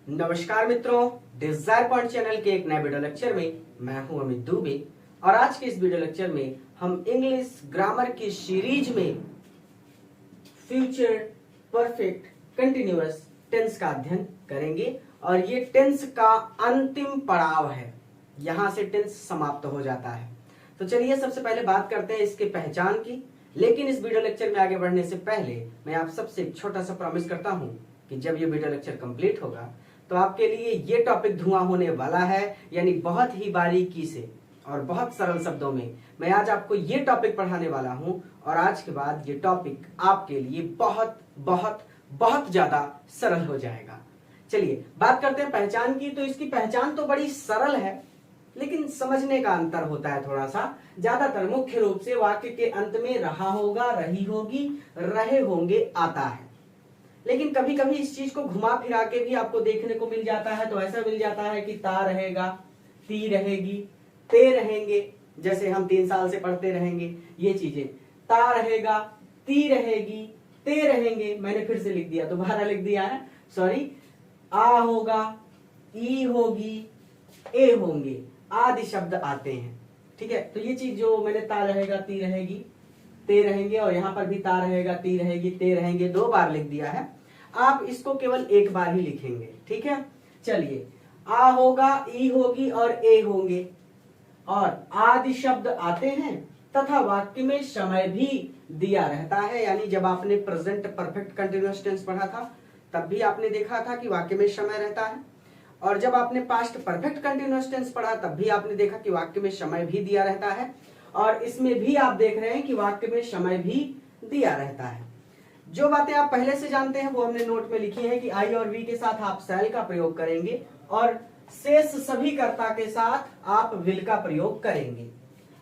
नमस्कार मित्रों, Dzire point channel के एक नए वीडियो लेक्चर में मैं हूं अमित दुबे। और आज के इस वीडियो लेक्चर में हम इंग्लिश ग्रामर की सीरीज में फ्यूचर परफेक्ट कंटिन्यूअस टेंस का अध्ययन करेंगे। और ये टेंस का अंतिम पड़ाव है, यहां से टेंस समाप्त हो जाता है। तो चलिए सबसे पहले बात करते हैं इसके पहचान की। लेकिन इस वीडियो लेक्चर में आगे बढ़ने से पहले मैं आप सबसे एक छोटा सा प्रॉमिस करता हूं कि जब ये वीडियो लेक्चर कंप्लीट होगा तो आपके लिए ये टॉपिक धुआं होने वाला है, यानी बहुत ही बारीकी से और बहुत सरल शब्दों में मैं आज आपको ये टॉपिक पढ़ाने वाला हूं। और आज के बाद ये टॉपिक आपके लिए बहुत बहुत बहुत ज्यादा सरल हो जाएगा। चलिए बात करते हैं पहचान की। तो इसकी पहचान तो बड़ी सरल है, लेकिन समझने का अंतर होता है थोड़ा सा। ज्यादातर मुख्य रूप से वाक्य के अंत में रहा होगा, रही होगी, रहे होंगे आता है। लेकिन कभी कभी इस चीज को घुमा फिरा के भी आपको देखने को मिल जाता है। तो ऐसा मिल जाता है कि ता रहेगा, ती रहेगी, ते रहेंगे, जैसे हम 3 साल से पढ़ते रहेंगे ये चीजें। ता रहेगा, ती रहेगी, ते रहेंगे। मैंने फिर से लिख दिया, दोबारा लिख दिया है, सॉरी। आ होगा, ई होगी, ए होंगे, आदि शब्द आते हैं। ठीक है, तो ये चीज जो मैंने ता रहेगा, ती रहेगी, ते रहेंगे, और यहां पर भी ता रहेगा, ती रहेगी, ते रहेंगे 2 बार लिख दिया है। आप इसको केवल 1 बार ही लिखेंगे। ठीक है, चलिए। आ होगा, ई होगी और ए होंगे, और आदि शब्द आते हैं तथा वाक्य में समय भी दिया रहता है। यानी जब आपने प्रेजेंट परफेक्ट कंटिन्यूअस टेंस पढ़ा था तब भी आपने देखा था कि वाक्य में समय रहता है, और जब आपने पास्ट परफेक्ट कंटिन्यूअस टेंस पढ़ा तब भी आपने देखा कि वाक्य में समय भी दिया रहता है। और इसमें भी आप देख रहे हैं कि वाक्य में समय भी दिया रहता है। जो बातें आप पहले से जानते हैं वो हमने नोट में लिखी है कि आई और वी के साथ आप शैल का प्रयोग करेंगे, और शेष सभी कर्ता के साथ आप विल का प्रयोग करेंगे।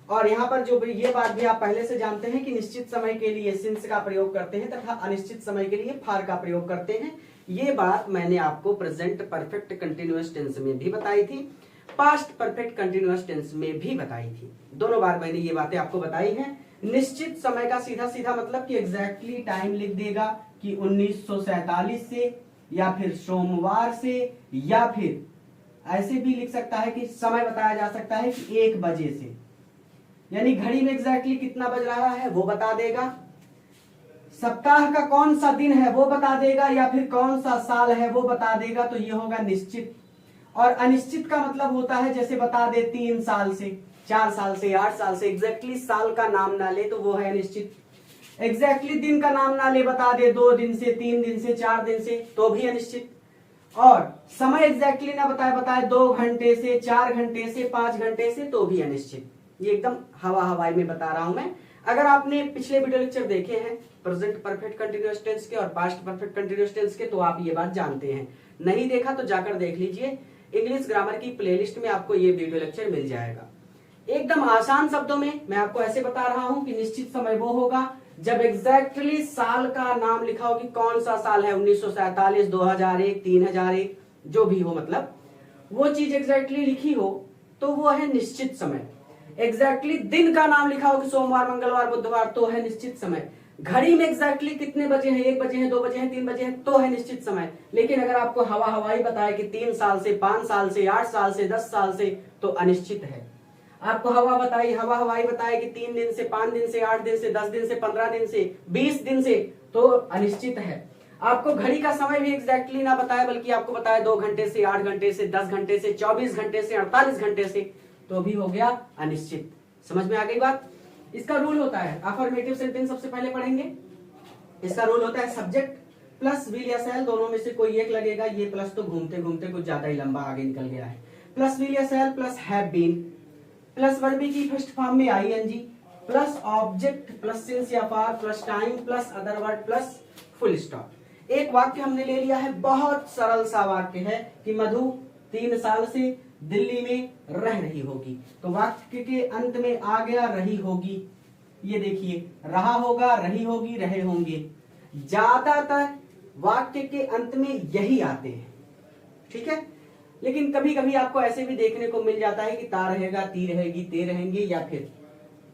और यहाँ पर जो ये बात भी आप पहले से जानते हैं कि निश्चित समय के लिए सिंस का प्रयोग करते हैं तथा अनिश्चित समय के लिए फार का प्रयोग करते हैं। ये बात मैंने आपको प्रेजेंट परफेक्ट कंटिन्यूअस टेंस में भी बताई थी, पास्ट परफेक्ट कंटिन्यूअस टेंस में भी बताई थी। दोनों बार मैंने ये बातें आपको बताई हैं। निश्चित समय का सीधा सीधा मतलब कि एग्जैक्टली टाइम लिख देगा कि 1947 से, या फिर सोमवार से, या फिर ऐसे भी लिख सकता है कि समय बताया जा सकता है कि 1 बजे से, यानी घड़ी में एग्जैक्टली कितना बज रहा है वो बता देगा। सप्ताह का कौन सा दिन है वो बता देगा, या फिर कौन सा साल है वो बता देगा। तो ये होगा निश्चित। और अनिश्चित का मतलब होता है जैसे बता दे 3 साल से, 4 साल से, 8 साल से, एग्जैक्टली साल का नाम ना ले तो वो है अनिश्चित। एग्जैक्टली दिन का नाम ना ले, बता दे 2 दिन से, 3 दिन से, 4 दिन से, तो भी अनिश्चित। और समय एग्जैक्टली ना बताए 2 घंटे से, 4 घंटे से, 5 घंटे से, तो भी अनिश्चित। ये एकदम हवाई में बता रहा हूं मैं। अगर आपने पिछले वीडियो लेक्चर देखे हैं प्रेजेंट परफेक्ट कंटिन्यूअस टेंस के और पास्ट परफेक्ट कंटिन्यूअस टेंस के, तो आप ये बात जानते हैं। नहीं देखा तो जाकर देख लीजिए, इंग्लिश ग्रामर की प्लेलिस्ट में आपको ये वीडियो लेक्चर मिल जाएगा। एकदम आसान शब्दों में मैं आपको ऐसे बता रहा हूं कि निश्चित समय वो होगा जब एग्जैक्टली साल का नाम लिखा हो कि कौन सा साल है, 1947, 2001, 3001, जो भी हो, मतलब वो चीज एग्जैक्टली लिखी हो तो वो है निश्चित समय। एग्जैक्टली दिन का नाम लिखा हो कि सोमवार, मंगलवार, बुधवार, तो है निश्चित समय। घड़ी में एग्जैक्टली कितने बजे हैं, 1 बजे हैं, 2 बजे हैं, 3 बजे हैं, तो है निश्चित समय। लेकिन अगर आपको हवाई बताए कि 3 साल से, 5 साल से, 8 साल से, 10 साल से, तो अनिश्चित है। आपको हवाई बताए कि 3 दिन से, 5 दिन से, 8 दिन से, 10 दिन से, 15 दिन से, 20 दिन से, तो अनिश्चित है। आपको घड़ी का समय भी एग्जैक्टली ना बताए, बल्कि आपको बताए 2 घंटे से, 8 घंटे से, 10 घंटे से, 24 घंटे से, 48 घंटे से, तो भी हो गया अनिश्चित। समझ में आ गई बात? इसका रूल होता है, अफर्मेटिव सेंटेंस सबसे पहले पढ़ेंगे। इसका रूल होता है सब्जेक्ट प्लस विल या शैल, दोनों में से कोई एक लगेगा। ये प्लस तो घूमते घूमते कुछ ज्यादा ही लंबा आगे निकल गया है। प्लस विल या shall plus have been plus verb की फर्स्ट फॉर्म में I N G plus object plus since या for plus time plus other word plus full stop. एक वाक्य हमने ले लिया है, बहुत सरल सा वाक्य है कि मधु 3 साल से दिल्ली में रह रही होगी। तो वाक्य के अंत में आ गया रही होगी। ये देखिए, रहा होगा, रही होगी, रहे होंगे। ज्यादातर वाक्य के अंत में यही आते हैं। ठीक है, लेकिन कभी कभी आपको ऐसे भी देखने को मिल जाता है कि ता रहेगा, ती रहेगी, ते रहेंगे, या फिर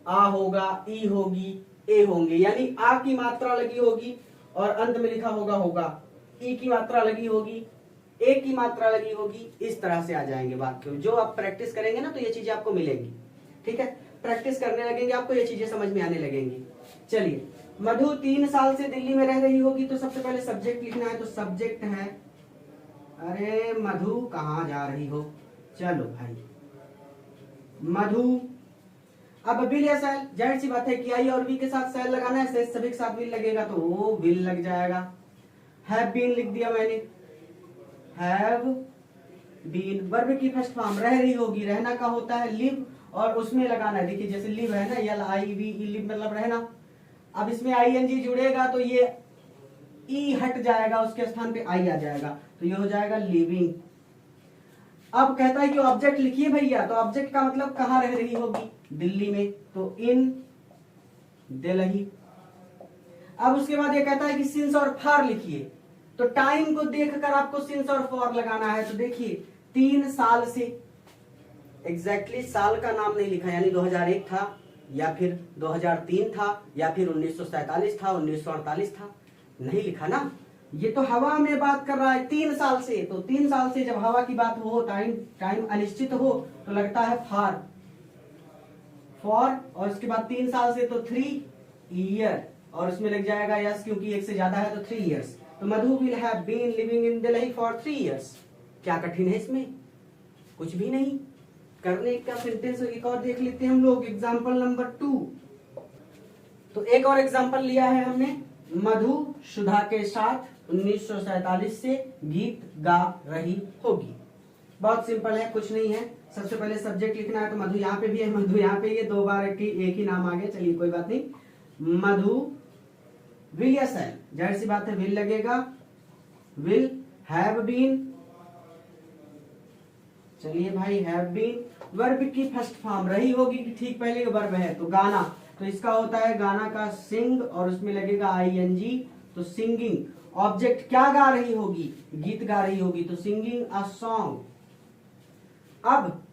आ होगा, ई होगी, ए होंगे। यानी आ की मात्रा लगी होगी और अंत में लिखा होगा, ई की मात्रा लगी होगी, एक की मात्रा लगी होगी, इस तरह से आ जाएंगे वाक्य। जो आप प्रैक्टिस करेंगे ना तो ये चीजें आपको मिलेंगी, ठीक है। प्रैक्टिस करने लगेंगे आपको ये चीजें समझ में आने लगेंगी। चलिए, मधु 3 साल से दिल्ली में रह रही होगी, तो सबसे पहले सब्जेक्ट लिखना है। तो सब्जेक्ट है, अरे मधु कहाँ जा रही हो, चलो भाई मधु। अब विल या सेल, जाहिर सी बात है कि आई और वी के साथ सेल लगाना है, सभी के साथ विल लगेगा तो वो विल लग जाएगा। हैव बीन लिख दिया मैंने, हैव बीन वर्ब की फर्स्ट फॉर्म रह रही होगी, रहना का होता है लिव, और उसमें लगाना है, देखिए जैसे लिव है ना, L I V E, live मतलब रहना। अब इसमें आई एन जी जुड़ेगा तो ये ई हट जाएगा, उसके स्थान पे आई आ जाएगा, तो ये हो जाएगा लिविंग। अब कहता है कि ऑब्जेक्ट लिखिए भैया, तो ऑब्जेक्ट का मतलब कहाँ रह रही होगी, दिल्ली में, तो इन दिल्ली। अब उसके बाद ये कहता है कि सिंस और फॉर लिखिए, तो टाइम को देखकर आपको सिंस और फॉर लगाना है। तो देखिए 3 साल से, एग्जैक्टली साल का नाम नहीं लिखा, यानी 2001 था या फिर 2003 था या फिर 1947 था, 1948 था, नहीं लिखा ना। ये तो हवा में बात कर रहा है 3 साल से, तो 3 साल से जब हवा की बात हो, टाइम अनिश्चित हो, तो लगता है फॉर, और उसके बाद 3 साल से तो 3 ईयर, और उसमें लग जाएगा यस, क्योंकि 1 से ज्यादा है तो 3 इयर्स। तो Madhu will have been living in Delhi for 3 years. क्या कठिन है इसमें, कुछ भी नहीं। करने का सेंटेंस एक और देख लेते हैं हम लोग, एग्जाम्पल नंबर 2। तो एक और एग्जाम्पल लिया है हमने, मधु सुधा के साथ 1947 से गीत गा रही होगी। बहुत सिंपल है, कुछ नहीं है। सबसे पहले सब्जेक्ट लिखना है, तो मधु यहाँ पे भी है, मधु यहाँ पे, ये 2 बार एक ही नाम आ गया, चलिए कोई बात नहीं। मधु विल या सेल, जाहिर सी बात है विल लगेगा, विल हैव बीन, चलिए भाई हैव बीन। वर्ब की फर्स्ट फॉर्म रही होगी कि ठीक पहले वर्ब है, तो गाना, तो इसका होता है गाना का सिंग, और उसमें लगेगा ING, तो सिंगिंग। ऑब्जेक्ट क्या गा रही होगी, गीत गा रही होगी, तो सिंगिंग अ सॉन्ग। अब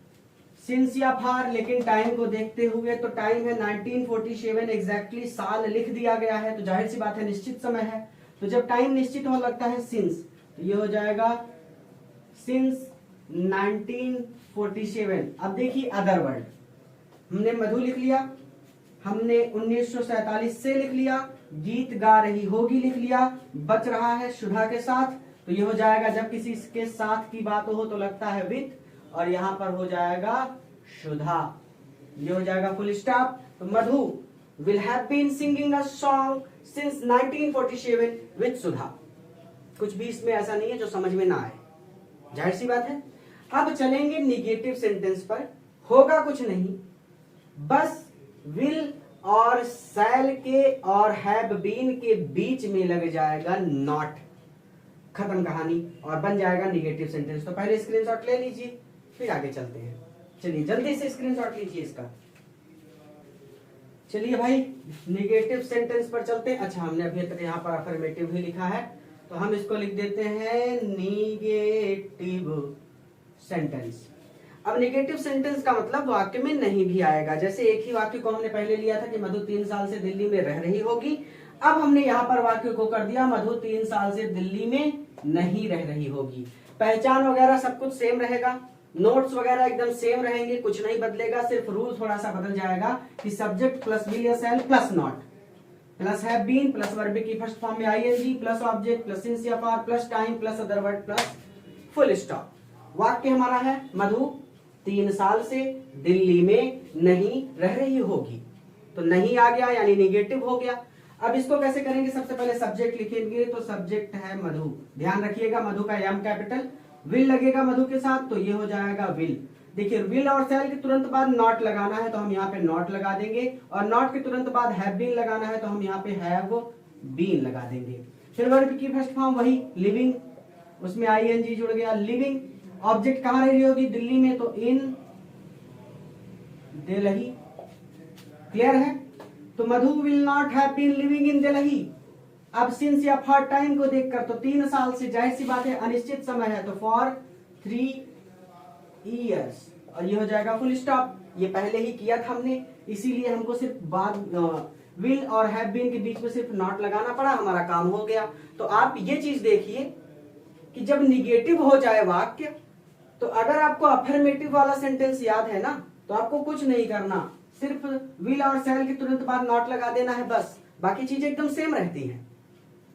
सिंस या फॉर, लेकिन टाइम को देखते हुए, तो टाइम है 1947, एग्जैक्टली साल लिख दिया गया है, तो जाहिर सी बात है निश्चित समय है। तो जब टाइम निश्चित हो लगता है सिंस, तो ये हो जाएगा सिंस 1947। अब देखिए अदर वर्ड, हमने मधु लिख लिया, हमने 1947 से लिख लिया, गीत गा रही होगी लिख लिया, बच रहा है सुधा के साथ, तो ये हो जाएगा जब किसी के साथ की बात हो तो लगता है विथ, और यहां पर हो जाएगा सुधा, ये हो जाएगा फुल स्टॉप। तो Madhu will have been singing a song since 1947 with Sudha. कुछ भी इसमें ऐसा नहीं है जो समझ में ना आए, जाहिर सी बात है। अब चलेंगे निगेटिव सेंटेंस पर, होगा कुछ नहीं, बस विल और शैल के और हैव बीन के बीच में लग जाएगा नॉट, खत्म कहानी, और बन जाएगा निगेटिव सेंटेंस। तो पहले स्क्रीनशॉट ले लीजिए, फिर आगे चलते हैं। चलिए जल्दी से स्क्रीनशॉट लीजिए इसका। चलिए भाई निगेटिव सेंटेंस पर चलते हैं। अच्छा, हमने अभी तक यहाँ पर अफर्मेटिव ही लिखा है, तो हम इसको लिख देते हैं निगेटिव सेंटेंस। अब निगेटिव सेंटेंस का मतलब वाक्य में नहीं भी आएगा। जैसे एक ही वाक्य को हमने पहले लिया था कि मधु 3 साल से दिल्ली में रह रही होगी, अब हमने यहाँ पर वाक्य को कर दिया मधु 3 साल से दिल्ली में नहीं रह रही होगी। पहचान वगैरह सब कुछ सेम रहेगा, नोट्स वगैरह एकदम सेम रहेंगे, कुछ नहीं बदलेगा, सिर्फ रूल थोड़ा सा बदल जाएगा कि सब्जेक्ट प्लस विल या shall plus not, plus have been, plus verb की फर्स्ट फॉर्म में ING, plus object, plus since या for, plus time, plus other word, plus full stop. वाक्य हमारा है मधु 3 साल से दिल्ली में नहीं रह रही होगी, तो नहीं आ गया यानी निगेटिव हो गया। अब इसको कैसे करेंगे, सबसे पहले सब्जेक्ट लिखेंगे, तो सब्जेक्ट है मधु, ध्यान रखिएगा मधु का M कैपिटल, विल लगेगा मधु के साथ, तो ये हो जाएगा विल। देखिए विल और शैल के तुरंत बाद नॉट लगाना है, तो हम यहाँ पे नॉट लगा देंगे, और नॉट के तुरंत बाद हैव बीन लगाना है, तो हम यहाँ पे हैव बीन लगा देंगे। फिर वर्ब की फर्स्ट फॉर्म वही लिविंग, उसमें ING जुड़ गया, लिविंग। ऑब्जेक्ट कहाँ रही होगी, दिल्ली में, तो इन दिल्ली, क्लियर है। तो Madhu will not have been living in Delhi. अब सिंस या फॉर टाइम को देखकर, तो 3 साल से, जाहिर सी बात है अनिश्चित समय है, तो फॉर 3 इयर्स, और ये हो जाएगा फुल स्टॉप। ये पहले ही किया था हमने, इसीलिए हमको सिर्फ बाद विल और हैव बीन के बीच में सिर्फ नॉट लगाना पड़ा, हमारा काम हो गया। तो आप ये चीज देखिए कि जब निगेटिव हो जाए वाक्य, तो अगर आपको अफर्मेटिव वाला सेंटेंस याद है ना, तो आपको कुछ नहीं करना, सिर्फ विल और शैल के तुरंत बाद नॉट लगा देना है, बस बाकी चीजें एकदम सेम रहती हैं।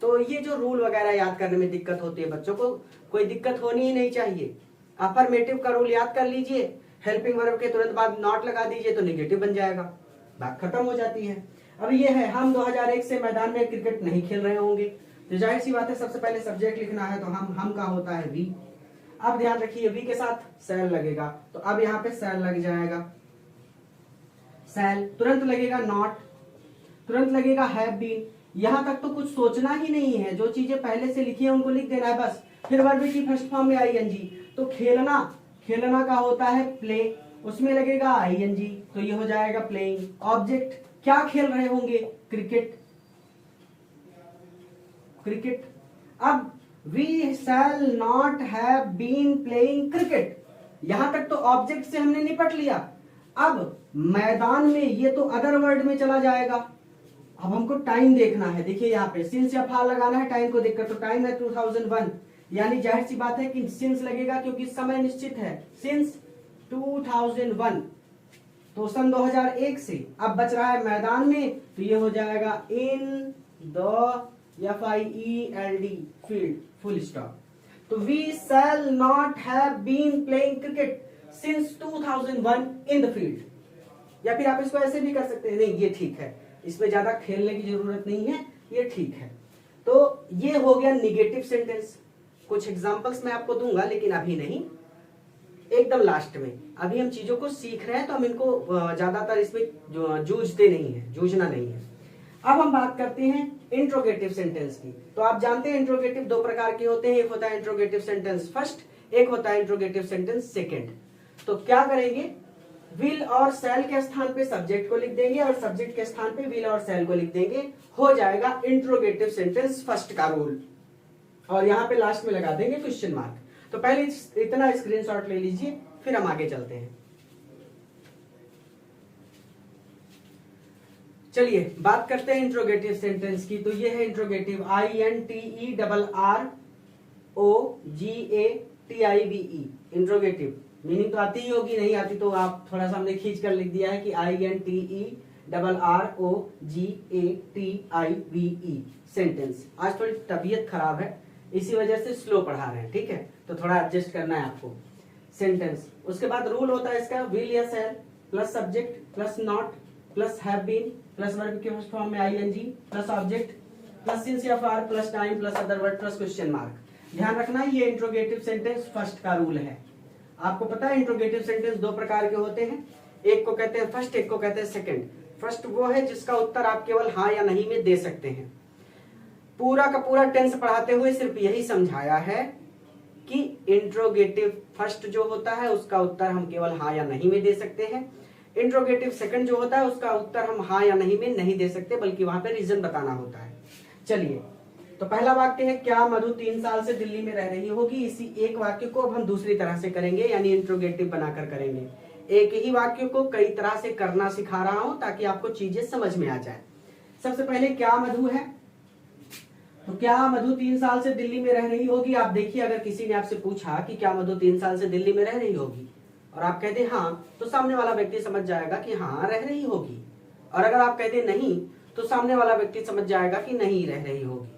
तो ये जो रूल वगैरह याद करने में दिक्कत होती है बच्चों को, कोई दिक्कत होनी ही नहीं चाहिए। अफर्मेटिव का रूल याद कर लीजिए, हेल्पिंग वर्ब के तुरंत बाद नॉट लगा दीजिए तो निगेटिव बन जाएगा, बात खत्म हो जाती है। अब ये है, हम 2001 से मैदान में क्रिकेट नहीं खेल रहे होंगे, तो जाहिर सी बात है सबसे पहले सब्जेक्ट लिखना है, तो हम का होता है वी। अब ध्यान रखिए वी के साथ शैल लगेगा, तो अब यहाँ पे शैल लग जाएगा, शैल तुरंत लगेगा नॉट, तुरंत लगेगा हैव बीन। यहां तक तो कुछ सोचना ही नहीं है, जो चीजें पहले से लिखी है उनको लिख देना है बस। फिर वर्ब की फर्स्ट फॉर्म में आईएनजी, तो खेलना, खेलना का होता है प्ले, उसमें लगेगा आईएनजी, तो ये हो जाएगा प्लेइंग। ऑब्जेक्ट, क्या खेल रहे होंगे, क्रिकेट, क्रिकेट। अब we shall not have been playing cricket, यहां तक तो ऑब्जेक्ट से हमने निपट लिया। अब मैदान में, ये तो अदर वर्ड में चला जाएगा। अब हमको टाइम देखना है, देखिए यहाँ पे सिंस या फॉर लगाना है टाइम को देखकर, तो टाइम है 2001, यानी जाहिर सी बात है कि सिंस लगेगा क्योंकि समय निश्चित है, सिंस 2001, तो सन 2001 से। अब बच रहा है मैदान में, तो ये हो जाएगा in the FIELD field, full stop. तो we shall not have been playing cricket since 2001 in the field. या फिर आप इसको ऐसे भी कर सकते हैं, नहीं ये ठीक है, इसमें ज्यादा खेलने की जरूरत नहीं है, ये ठीक है। तो ये हो गया निगेटिव सेंटेंस। कुछ एग्जांपल्स मैं आपको दूंगा, लेकिन अभी नहीं, एकदम लास्ट में। अभी हम चीजों को सीख रहे हैं, तो हम इनको ज्यादातर इसमें जूझते नहीं है, जूझना नहीं है। अब हम बात करते हैं इंट्रोगेटिव सेंटेंस की। तो आप जानते हैं इंट्रोगेटिव दो प्रकार के होते हैं, एक होता है इंट्रोगेटिव सेंटेंस फर्स्ट, एक होता है इंट्रोगेटिव सेंटेंस सेकंड। तो क्या करेंगे, विल और शैल के स्थान पे सब्जेक्ट को लिख देंगे और सब्जेक्ट के स्थान पे विल और शैल को लिख देंगे, हो जाएगा इंट्रोगेटिव सेंटेंस फर्स्ट का रूल। और यहां पे लास्ट में लगा देंगे क्वेश्चन मार्क। तो पहले इतना स्क्रीनशॉट ले लीजिए, फिर हम आगे चलते हैं। चलिए बात करते हैं इंट्रोगेटिव सेंटेंस की। तो ये है इंट्रोगेटिव, INTERROGATIVE, इंट्रोगेटिव। मीनिंग तो आती ही होगी, नहीं आती तो आप थोड़ा सा हमने खींच कर लिख दिया है कि INTERROGATIVE सेंटेंस। आज थोड़ी तबीयत खराब है, इसी वजह से स्लो पढ़ा रहे हैं, ठीक है, तो थोड़ा एडजस्ट करना है आपको। सेंटेंस, उसके बाद रूल होता है इसका, विल या shall plus subject plus not plus have been plus verb के फर्स्ट फॉर्म में I N G plus object plus since या for plus time plus other word plus question mark. ध्यान रखना, ये इंट्रोगेटिव सेंटेंस फर्स्ट का रूल है। आपको पता है इंट्रोगेटिव सेंटेंस दो प्रकार के होते हैं, एक को कहते हैं फर्स्ट, एक को कहते हैं सेकंड। फर्स्ट वो है जिसका उत्तर आप केवल हाँ या नहीं में दे सकते हैं। पूरा का पूरा टेंस पढ़ाते हुए सिर्फ यही समझाया है कि इंट्रोगेटिव फर्स्ट जो होता है उसका उत्तर हम केवल हाँ या नहीं में दे सकते हैं। इंट्रोगेटिव सेकंड जो होता है उसका उत्तर हम हाँ या नहीं में नहीं दे सकते, बल्कि वहां पे रीजन बताना होता है। चलिए, तो पहला वाक्य है, क्या मधु 3 साल से दिल्ली में रह रही होगी। इसी एक वाक्य को अब हम दूसरी तरह से करेंगे, यानी इंट्रोगेटिव बनाकर करेंगे। एक ही वाक्य को कई तरह से करना सिखा रहा हूं ताकि आपको चीजें समझ में आ जाए। सबसे पहले क्या मधु है, तो क्या मधु 3 साल से दिल्ली में रह रही होगी। आप देखिए, अगर किसी ने आपसे पूछा कि क्या मधु 3 साल से दिल्ली में रह रही होगी और आप कहते हाँ, तो सामने वाला व्यक्ति समझ जाएगा कि हाँ रह रही होगी। और अगर आप कहते नहीं, तो सामने वाला व्यक्ति समझ जाएगा कि नहीं रह रही होगी।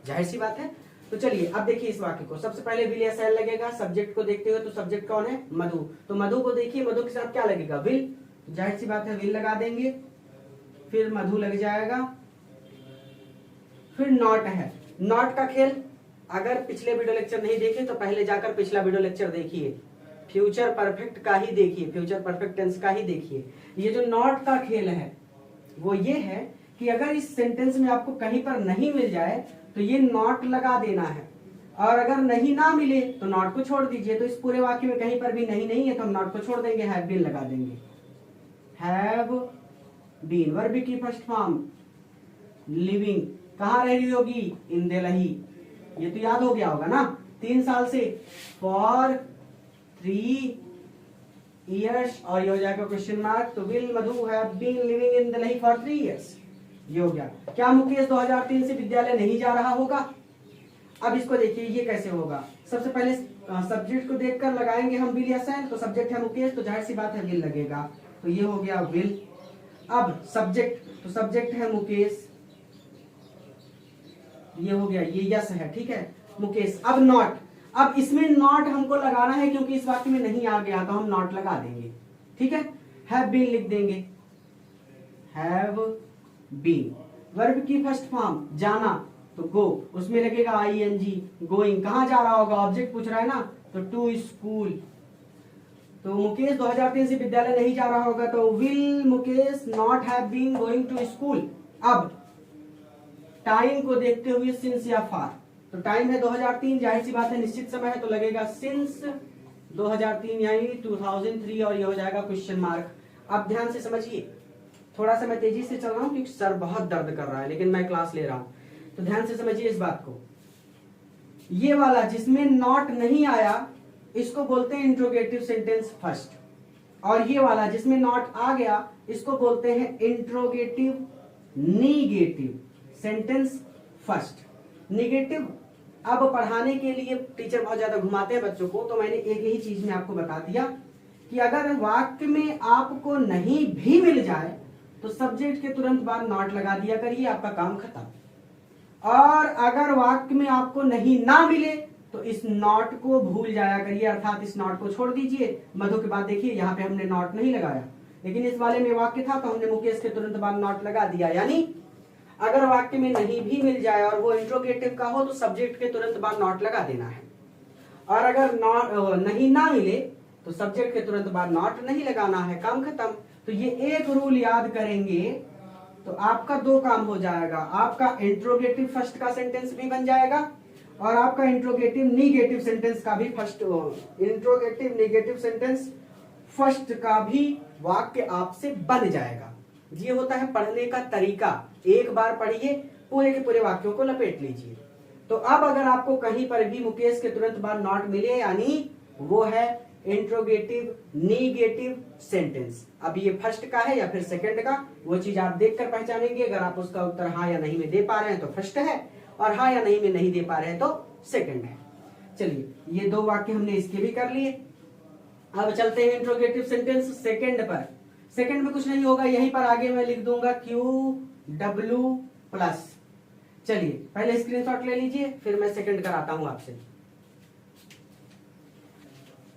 जाहिर सी बात है। तो चलिए अब देखिए इस वाक्य को, सबसे पहले विल या शैल लगेगा। सब्जेक्ट को देखते हुए, तो सब्जेक्ट कौन है, मधु। तो मधु को देखिए, मधु के साथ क्या लगेगा, विल। जाहिर सी बात है विल लगा देंगे, फिर मधु लग जाएगा, फिर नॉट है। नॉट का खेल, अगर पिछले वीडियो लेक्चर नहीं देखे तो पहले जाकर पिछला वीडियो लेक्चर देखिए, फ्यूचर परफेक्ट का ही देखिए, फ्यूचर परफेक्ट टेंस का ही देखिए। ये जो नॉट का खेल है वो ये है कि अगर इस सेंटेंस में आपको कहीं पर नहीं मिल जाए तो ये नॉट लगा देना है, और अगर नहीं ना मिले तो नॉट को छोड़ दीजिए। तो इस पूरे वाक्य में कहीं पर भी नहीं है तो हम नॉट को छोड़ देंगे, हैव बीन लगा देंगे। हैव बीन वर्ब की फर्स्ट फॉर्म, लिविंग, कहाँ रह रही होगी, इन दिल्ली। ये तो याद हो गया होगा ना, 3 साल से, फॉर 3 years, और ये हो जाएगा क्वेश्चन मार्क। तो will Madhu have been living in Delhi for 3 years, ये हो गया। क्या मुकेश 2003 से विद्यालय नहीं जा रहा होगा। अब इसको देखिए ये कैसे होगा। सबसे पहले सब्जेक्ट को देखकर लगाएंगे हम विल या शैल। तो सब्जेक्ट है मुकेश, तो जाहिर सी बात है विल लगेगा, तो ये हो गया विल। अब सब्जेक्ट, तो सब्जेक्ट है मुकेश, ये हो गया, ये यस है, ठीक है मुकेश। अब नॉट, अब इसमें नॉट हमको लगाना है क्योंकि इस वाक्य में नहीं आ गया, तो हम नॉट लगा देंगे, ठीक है। हैव बीन लिख देंगे, हैव बीन। वर्ब की फर्स्ट फॉर्म जाना, तो गो, उसमें लगेगा आईएनजी, गोइंग। कहां जा रहा होगा, ऑब्जेक्ट पूछ रहा है ना, तो टू स्कूल। तो मुकेश 2003 से विद्यालय नहीं जा रहा होगा, तो will Mukesh not have been going to school. अब टाइम को देखते हुए सिंस या फार, तो टाइम है 2003, जाहिर सी बात है निश्चित समय है, तो लगेगा सिंस 2003 यानी 2003, और ये हो जाएगा क्वेश्चन मार्क। अब ध्यान से समझिए, थोड़ा सा मैं तेजी से चल रहा हूं क्योंकि सर बहुत दर्द कर रहा है, लेकिन मैं क्लास ले रहा हूं, तो ध्यान से समझिए इस बात को। ये वाला जिसमें नॉट नहीं आया इसको बोलते हैं इंट्रोगेटिव सेंटेंस फर्स्ट, और ये वाला जिसमें नॉट आ गया इसको बोलते हैं interrogative negative sentence first. Negative अब पढ़ाने के लिए टीचर बहुत ज्यादा घुमाते हैं बच्चों को, तो मैंने एक ही चीज में आपको बता दिया कि अगर वाक्य में आपको नहीं भी मिल जाए तो सब्जेक्ट के तुरंत बाद नॉट लगा दिया करिए, आपका काम खत्म। और अगर वाक्य में आपको नहीं ना मिले तो इस नॉट को भूल जाया करिए, अर्थात इस नॉट को छोड़ दीजिए। मधु के बाद देखिए यहाँ पे हमने नॉट नहीं लगाया, लेकिन इस वाले में वाक्य था तो हमने मुकेश के तुरंत बाद नॉट लगा दिया। यानी अगर वाक्य में नहीं भी मिल जाए और वो इंट्रोगेटिव का हो तो सब्जेक्ट के तुरंत बाद नॉट लगा देना है, और अगर नहीं ना मिले तो सब्जेक्ट के तुरंत बाद नॉट नहीं लगाना है, काम खत्म। तो ये एक रूल याद करेंगे तो आपका दो काम हो जाएगा, आपका इंट्रोगेटिव फर्स्ट का सेंटेंस भी बन जाएगा और आपका इंट्रोगेटिव निगेटिव सेंटेंस का भी first, interrogative negative sentence first का भी वाक्य आपसे बन जाएगा। ये होता है पढ़ने का तरीका, एक बार पढ़िए पूरे के पूरे वाक्यों को लपेट लीजिए। तो अब अगर आपको कहीं पर भी मुकेश के तुरंत बाद नॉट मिले यानी वो है इंट्रोगेटिव निगेटिव सेंटेंस। अब ये फर्स्ट का है या फिर सेकंड का, वो चीज आप देखकर पहचानेंगे। अगर आप उसका उत्तर हाँ या नहीं में दे पा रहे हैं तो फर्स्ट है, और हाँ या नहीं में नहीं दे पा रहे हैं तो सेकंड है। चलिए ये दो वाक्य हमने इसके भी कर लिए। अब चलते हैं इंट्रोगेटिव सेंटेंस सेकंड पर। सेकंड में कुछ नहीं होगा, यहीं पर आगे मैं लिख दूंगा QW प्लस। चलिए पहले स्क्रीनशॉट ले लीजिए, फिर मैं सेकंड कराता हूं आपसे।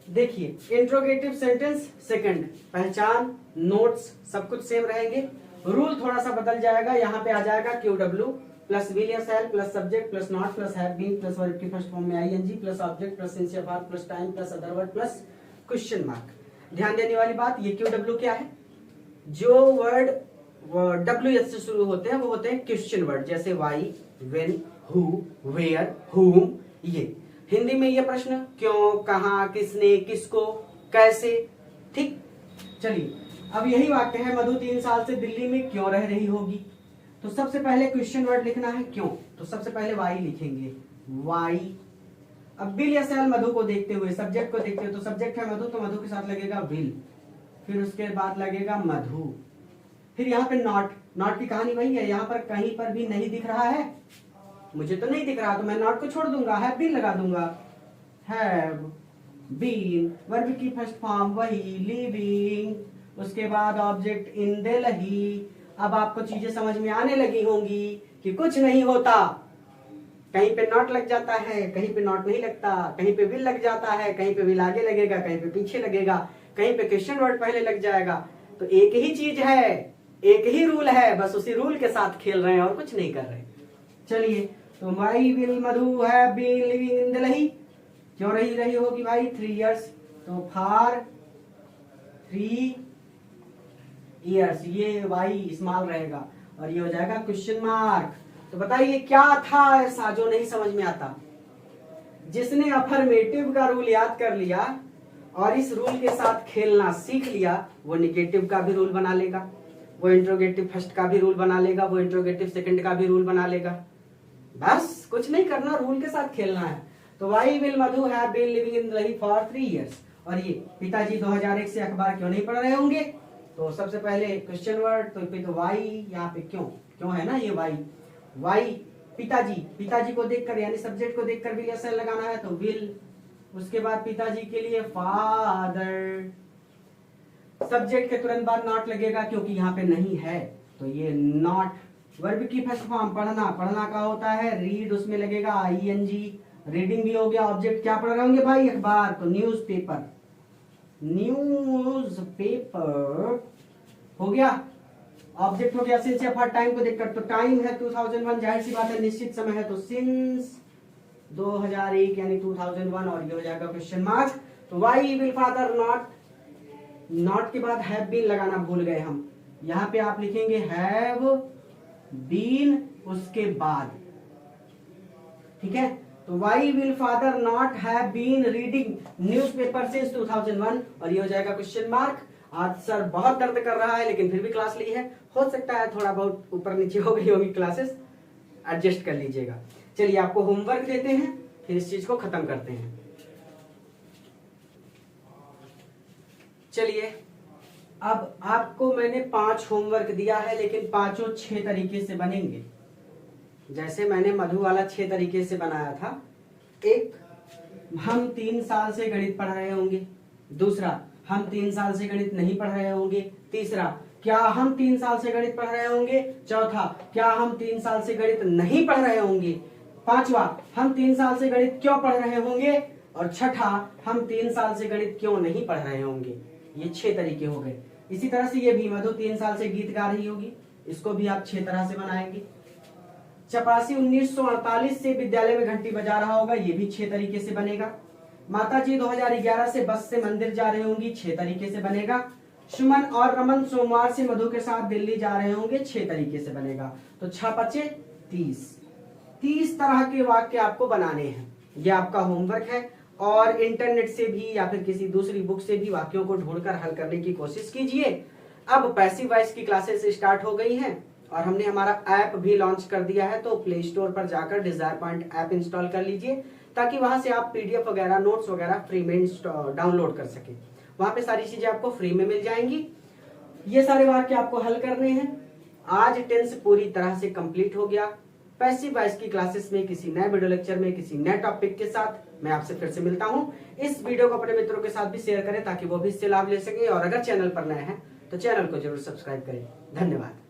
देखिए इंट्रोगेटिव सेंटेंस सेकंड, पहचान नोट्स सब कुछ सेम रहेंगे, रूल थोड़ा सा बदल जाएगा। यहाँ पे आ जाएगा QW प्लस विल या shall plus subject plus not plus have been plus verb की फर्स्ट फॉर्म में ING plus object plus since या for plus time plus other word plus question mark. ध्यान देने वाली बात, ये QW क्या है, जो वर्ड WH से शुरू होते हैं वो होते हैं क्वेश्चन वर्ड, जैसे वाई, व्हेन, हु, वेयर, हुम। ये हिंदी में ये प्रश्न क्यों, कहां, किसने, किसको, कैसे, ठीक। चलिए अब यही वाक्य है, मधु 3 साल से दिल्ली में क्यों रह रही होगी। तो सबसे पहले क्वेश्चन वर्ड लिखना है क्यों, तो सबसे पहले वाई लिखेंगे, वाई। अब विल या शैल मधु को देखते हुए, सब्जेक्ट को देखते हुए, तो सब्जेक्ट है मधु तो मधु के साथ लगेगा विल, फिर उसके बाद लगेगा मधु। फिर यहाँ पे नॉट, नॉट की कहानी वही है, यहाँ पर कहीं पर भी नहीं दिख रहा है, मुझे तो नहीं दिख रहा तो मैं नॉट को छोड़ दूंगा, हैव बीन लगा दूंगा। हैव बीन वर्ब की फर्स्ट फॉर्म वही, लिविंग, उसके बाद ऑब्जेक्ट इन दिल्ली। अब आपको चीजें समझ में आने लगी होंगी कि कुछ नहीं होता, कहीं पे नॉट लग जाता है, कहीं पे नॉट नहीं लगता, कहीं पे विल लग जाता है, कहीं पे विल आगे लगेगा, कहीं पे पीछे लगेगा, कहीं पे क्वेश्चन वर्ड पहले लग जाएगा। तो एक ही चीज है, एक ही रूल है, बस उसी रूल के साथ खेल रहे हैं और कुछ नहीं कर रहे। चलिए तो my will Madhu have been living in Delhi, क्यों रही होगी भाई 3 इयर्स, तो फॉर 3 इयर्स, ये वाई स्मॉल रहेगा और ये हो जाएगा क्वेश्चन मार्क। तो बताइए क्या था ऐसा जो नहीं समझ में आता। जिसने अफर्मेटिव का रूल याद कर लिया और इस रूल के साथ खेलना सीख लिया वो निगेटिव का भी रूल बना लेगा, वो इंट्रोगेटिव फर्स्ट का भी रूल बना लेगा, वो इंट्रोगेटिव सेकंड का भी रूल बना लेगा। बस कुछ नहीं करना, रूल के साथ खेलना है। तो why will Madhu have been living in Delhi for 3 years. और ये पिताजी 2001 से अखबार क्यों नहीं पढ़ रहे होंगे, तो सबसे पहले क्वेश्चन वर्ड, तो वाई, यहाँ पे क्यों, क्यों है ना ये वाई, वाई पिताजी, पिताजी को देखकर यानी सब्जेक्ट को देखकर भी एस लगाना है तो विल। उसके बाद पिताजी के लिए फादर, सब्जेक्ट के तुरंत बाद नॉट लगेगा क्योंकि यहाँ पे नहीं है तो ये नॉट। वर्ब की फर्स्ट फॉर्म पढ़ना, पढ़ना का होता है रीड, उसमें लगेगा ing, रीडिंग भी हो गया। ऑब्जेक्ट क्या पढ़ रहे होंगे भाई, अखबार, तो न्यूज पेपर, न्यूज पेपर हो गया। ऑब्जेक्ट हो गया सिंस या फॉर टाइम को देखकर, तो टाइम है 2001, जाहिर सी बात है निश्चित समय है तो सिंस 2001 यानी 2001 और ये हो जाएगा क्वेश्चन मार्क। तो why will father not, not के बाद हैव बीन लगाना भूल गए हम, यहां पे आप लिखेंगे हैव बीन उसके बाद, ठीक है। तो why will father not have been reading newspaper since 2001 और ये हो जाएगा क्वेश्चन मार्क। आज सर बहुत दर्द कर रहा है लेकिन फिर भी क्लास ली है, हो सकता है थोड़ा बहुत ऊपर नीचे हो गई होगी क्लासेस, एडजस्ट कर लीजिएगा। चलिए आपको होमवर्क देते हैं फिर इस चीज को खत्म करते हैं। चलिए अब आपको मैंने 5 होमवर्क दिया है लेकिन पांचों 6 तरीके से बनेंगे। जैसे मैंने मधु वाला 6 तरीके से बनाया था, एक हम 3 साल से गणित पढ़ रहे होंगे, दूसरा हम 3 साल से गणित नहीं पढ़ रहे होंगे, तीसरा क्या हम 3 साल से गणित पढ़ रहे होंगे, चौथा क्या हम 3 साल से गणित नहीं पढ़ रहे होंगे, पांचवा हम 3 साल से गणित क्यों पढ़ रहे होंगे और छठा हम 3 साल से गणित क्यों नहीं पढ़ रहे होंगे। ये 6 तरीके हो गए। इसी तरह से ये भी मधु 3 साल से गीत गा रही होगी, इसको भी आप 6 तरह से बनाएंगे। चपरासी 1948 से विद्यालय में घंटी बजा रहा होगा, ये भी 6 तरीके से बनेगा। माताजी 2011 से बस से मंदिर जा रही होंगी, 6 तरीके से बनेगा। सुमन और रमन सोमवार से मधु के साथ दिल्ली जा रहे होंगे, 6 तरीके से बनेगा। तो 6 बचे 30 तरह के वाक्य आपको बनाने हैं। ये आपका होमवर्क है और इंटरनेट से भी या फिर किसी दूसरी बुक से भी वाक्यों को ढूंढकर हल करने की कोशिश कीजिए। अब पैसिव वॉइस की क्लासेस स्टार्ट हो गई हैं और हमने हमारा ऐप भी लॉन्च कर दिया है, तो प्ले स्टोर पर जाकर डिजायर पॉइंट ऐप इंस्टॉल कर लीजिए ताकि वहां से आप पीडीएफ वगैरह नोट्स वगैरह फ्री में डाउनलोड कर सके। वहां पे सारी चीजें आपको फ्री में मिल जाएंगी। ये सारे वाक्य आपको हल करने हैं। आज टेंस पूरी तरह से कंप्लीट हो गया। पैसिव वॉइस की क्लासेस में किसी नए वीडियो लेक्चर में किसी नए टॉपिक के साथ मैं आपसे फिर से मिलता हूं। इस वीडियो को अपने मित्रों के साथ भी शेयर करें ताकि वो भी इससे लाभ ले सके और अगर चैनल पर नए हैं तो चैनल को जरूर सब्सक्राइब करें। धन्यवाद।